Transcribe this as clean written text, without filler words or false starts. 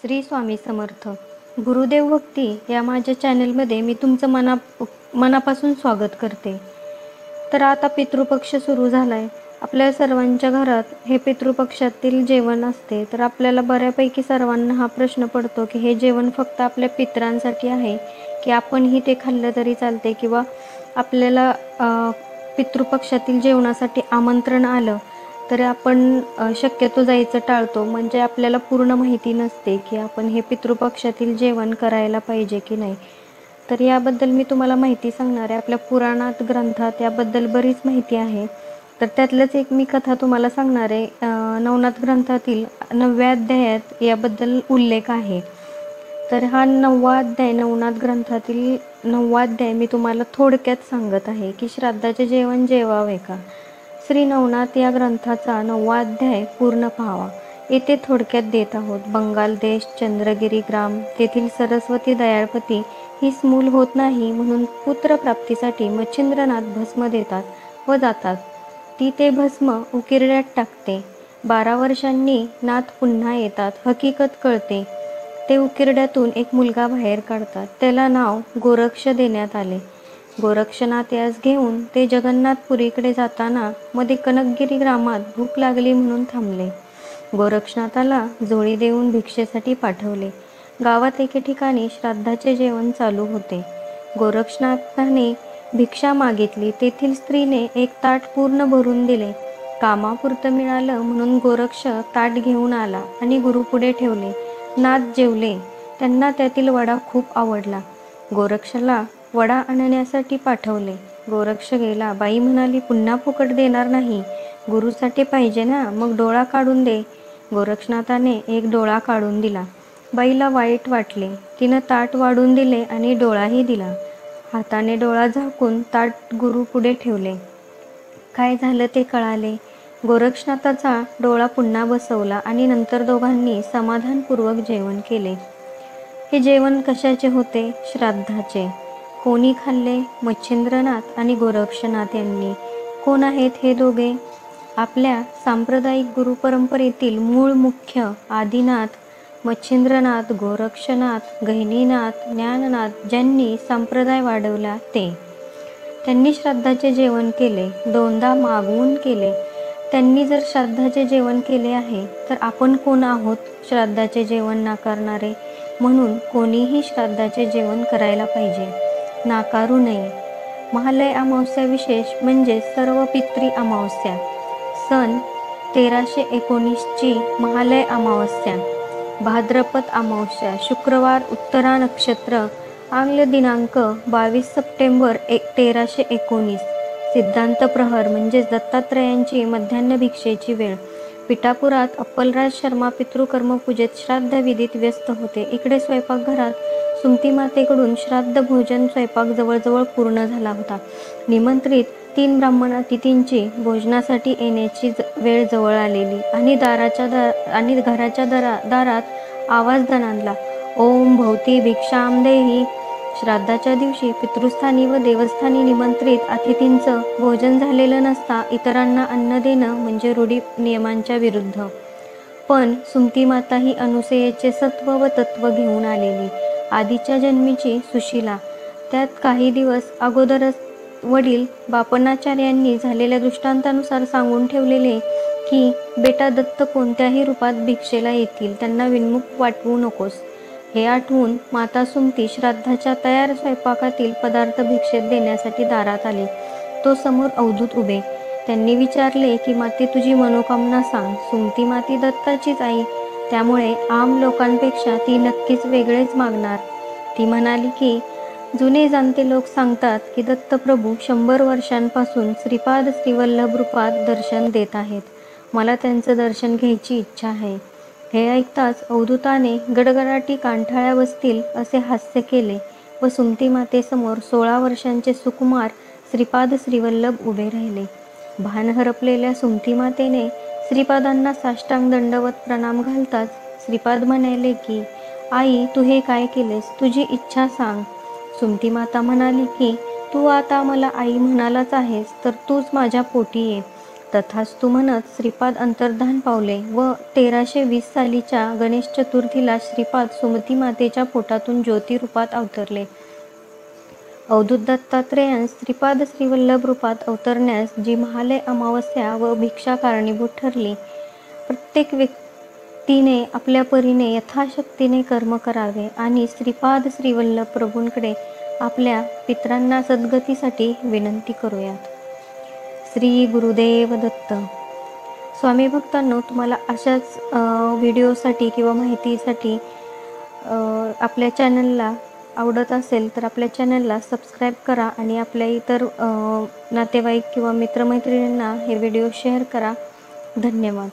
श्री स्वामी समर्थ. गुरुदेव भक्ती या माझ्या चॅनलमध्ये मी तुमचं मनापासून स्वागत करते. तर आता पितृपक्ष सुरू झाला आहे. आपल्या सर्वांच्या घरात हे पितृपक्षातील जेवण असते. तर आपल्याला बऱ्यापैकी सर्वांना हा प्रश्न पडतो की हे जेवण फक्त आपल्या पितरांसाठी आहे की आपणही ते खाल्लं तरी चालते, किंवा आपल्याला पितृपक्षातील जेवणासाठी आमंत्रण आलं तर आपण शक्यतो जायचं टाळतो. म्हणजे आपल्याला पूर्ण माहिती नसते की आपण हे पितृपक्षातील जेवण करायला पाहिजे की नाही. तर याबद्दल मी तुम्हाला माहिती सांगणार आहे. आपल्या पुराणात, ग्रंथात याबद्दल बरीच माहिती आहे. तर त्यातलंच एक मी कथा तुम्हाला सांगणार आहे. नवनाथ ग्रंथातील 9व्या अध्यायात याबद्दल उल्लेख आहे. तर हा 9वा अध्याय, नवनाथ ग्रंथातील 9वा अध्याय मी तुम्हाला थोडक्यात सांगत आहे की श्राद्धाचे जेवण जेवावे का. श्री नवनाथ या ग्रंथाचा 9वा अध्याय पूर्ण पाहावा. येथे थोडक्यात देत आहोत. बंगाल देश, चंद्रगिरी ग्राम, तेथील सरस्वती दयाळपती हीच मूल होत नाही म्हणून पुत्रप्राप्तीसाठी मच्छिंद्रनाथ भस्म देतात व जातात. ती ते भस्म उकिरड्यात टाकते. 12 वर्षांनी नाथ पुन्हा येतात. हकीकत कळते. ते उकिरड्यातून एक मुलगा बाहेर काढतात. त्याला नाव गोरक्ष देण्यात आले. गोरक्षनाथ यास घेऊन ते जगन्नाथपुरीकडे जाताना मध्ये कनकगिरी ग्रामात भूक लागली म्हणून थांबले. गोरक्षनाथाला जोळी देऊन भिक्षेसाठी पाठवले. गावात एके ठिकाणी श्राद्धाचे जेवण चालू होते. गोरक्षनाथाने भिक्षा मागितली. तेथील स्त्रीने एक ताट पूर्ण भरून दिले. कामापुरतं मिळालं म्हणून गोरक्ष ताट घेऊन आला आणि गुरुपुढे ठेवले. नाथ जेवले. त्यांना त्यातील वडा खूप आवडला. गोरक्षाला वडा आणण्यासाठी पाठवले. गोरक्ष गेला. बाई म्हणाली, पुन्हा फुकट देणार नाही, गुरुसाठी पाहिजे ना, मग डोळा काढून दे. गोरक्षनाथाने एक डोळा काढून दिला. बाईला वाईट वाटले. तिनं ताट वाढून दिले आणि डोळाही दिला. हाताने डोळा झाकून ताट गुरु पुढे ठेवले. काय झालं ते कळाले. गोरक्षनाथाचा डोळा पुन्हा बसवला आणि नंतर दोघांनी समाधानपूर्वक जेवण केले. हे जेवण कशाचे होते? श्राद्धाचे. कोणी खाल्ले? मच्छिंद्रनाथ आणि गोरक्षनाथ यांनी. कोण आहेत हे दोघे? आपल्या सांप्रदायिक गुरुपरंपरेतील मूळ मुख्य आदिनाथ मच्छिंद्रनाथ, गोरक्षनाथ, गहिनीनाथ, ज्ञाननाथ ज्यांनी संप्रदाय वाढवला ते. त्यांनी श्राद्धाचे जेवण केले. 2दा मागवून केले. त्यांनी जर श्राद्धाचे जेवण केले आहे तर आपण कोण आहोत श्राद्धाचे जेवण नाकारणारे? म्हणून कोणीही श्राद्धाचे जेवण करायला पाहिजे, नाकारू नये. महालय अमावस्या विशेष म्हणजे सर्व पितृ अमावस्या. सन 1319ची महालय अमावस्या, भाद्रपद अमावस्या, शुक्रवार, उत्तरा नक्षत्र, आंग्ल दिनांक 22 सप्टेंबर 1319. सिद्धांत प्रहर म्हणजे दत्तात्रयांची मध्यान्ह भिक्षेची वेळ. पिठापुरात अप्पलराज शर्मा पितृकर्मपूजेत श्राद्ध विधीत व्यस्त होते. इकडे स्वयंपाकघरात सुमती मातेकडून श्राद्ध भोजन स्वयंपाक जवळजवळ पूर्ण झाला होता. निमंत्रित 3 ब्राह्मण अतिथींची भोजनासाठी येण्याची वेळ जवळ आलेली आणि घराच्या दारात आवाज दणाणला, ओम भवती भिक्षाम देही. श्राद्धाच्या दिवशी पितृस्थानी व देवस्थानी निमंत्रित अतिथींचं भोजन झालेलं नसता इतरांना अन्न देणं म्हणजे रूढी नियमांच्या विरुद्ध. पण सुमती माता ही अनुसूयेचे सत्व व तत्व घेऊन आलेली, आधीच्या जन्मीची सुशीला. त्यात काही दिवस अगोदरच वडील बापनाचार्यांनी झालेल्या दृष्टांतानुसार सांगून ठेवलेले की बेटा दत्त कोणत्याही रूपात भिक्षेला येतील, त्यांना विनमुख वाटवू नकोस. हे आठवून माता सुमती श्राद्धाच्या तयार स्वयंपाकातील पदार्थ भिक्षेत देण्यासाठी दारात आले. तो समोर अवधूत उभे. त्यांनी विचारले की माते तुझी मनोकामना सांग. सुमती माती दत्ताचीच आई, त्यामुळे आम लोकांपेक्षा ती नक्कीच वेगळेच मागणार. ती म्हणाली की जुने जाणते लोक सांगतात की दत्तप्रभू 100 वर्षांपासून श्रीपाद श्रीवल्लभ रूपात दर्शन देत आहेत. मला त्यांचं दर्शन घ्यायची इच्छा आहे. हे ऐकताच अवधूताने गडगडाटी कांठाळ्या बसतील असे हास्य केले व सुमती मातेसमोर 16 वर्षांचे सुकुमार श्रीपाद श्रीवल्लभ उभे राहिले. भान हरपलेल्या सुमती मातेने श्रीपादांना साष्टांग दंडवत प्रणाम घालताच श्रीपाद म्हणाले की आई, तू हे काय केलेस? तुझी इच्छा सांग. सुमती माता म्हणाली की तू आता मला आई म्हणालाच आहेस तर तूच माझ्या पोटी ये. तथास्तु म्हणत श्रीपाद अंतर्धान पावले व 1320 सालीच्या गणेश चतुर्थीला श्रीपाद सुमती मातेच्या पोटातून ज्योतिरूपात अवतरले. अवधूत दत्तात्रेयांस श्रीपाद श्रीवल्लभ रूपात अवतरण्यास जी महालय अमावस्या व भिक्षा कारणीभूत ठरली. प्रत्येक व्यक्तीने आपल्या परीने यथाशक्तीने कर्म करावे आणि श्रीपाद श्रीवल्लभ प्रभूंकडे आपल्या पितरांना सद्गतीसाठी विनंती करूयात. श्री गुरुदेव दत्त. स्वामी भक्तांनो, तुम्हाला अशाच व्हिडिओसाठी किंवा माहितीसाठी आपल्या चॅनलला आवडत असेल तर आपल्या चॅनलला सबस्क्राईब करा आणि आपल्या इतर नातेवाईक किंवा मित्रमैत्रिणींना हे व्हिडिओ शेअर करा. धन्यवाद.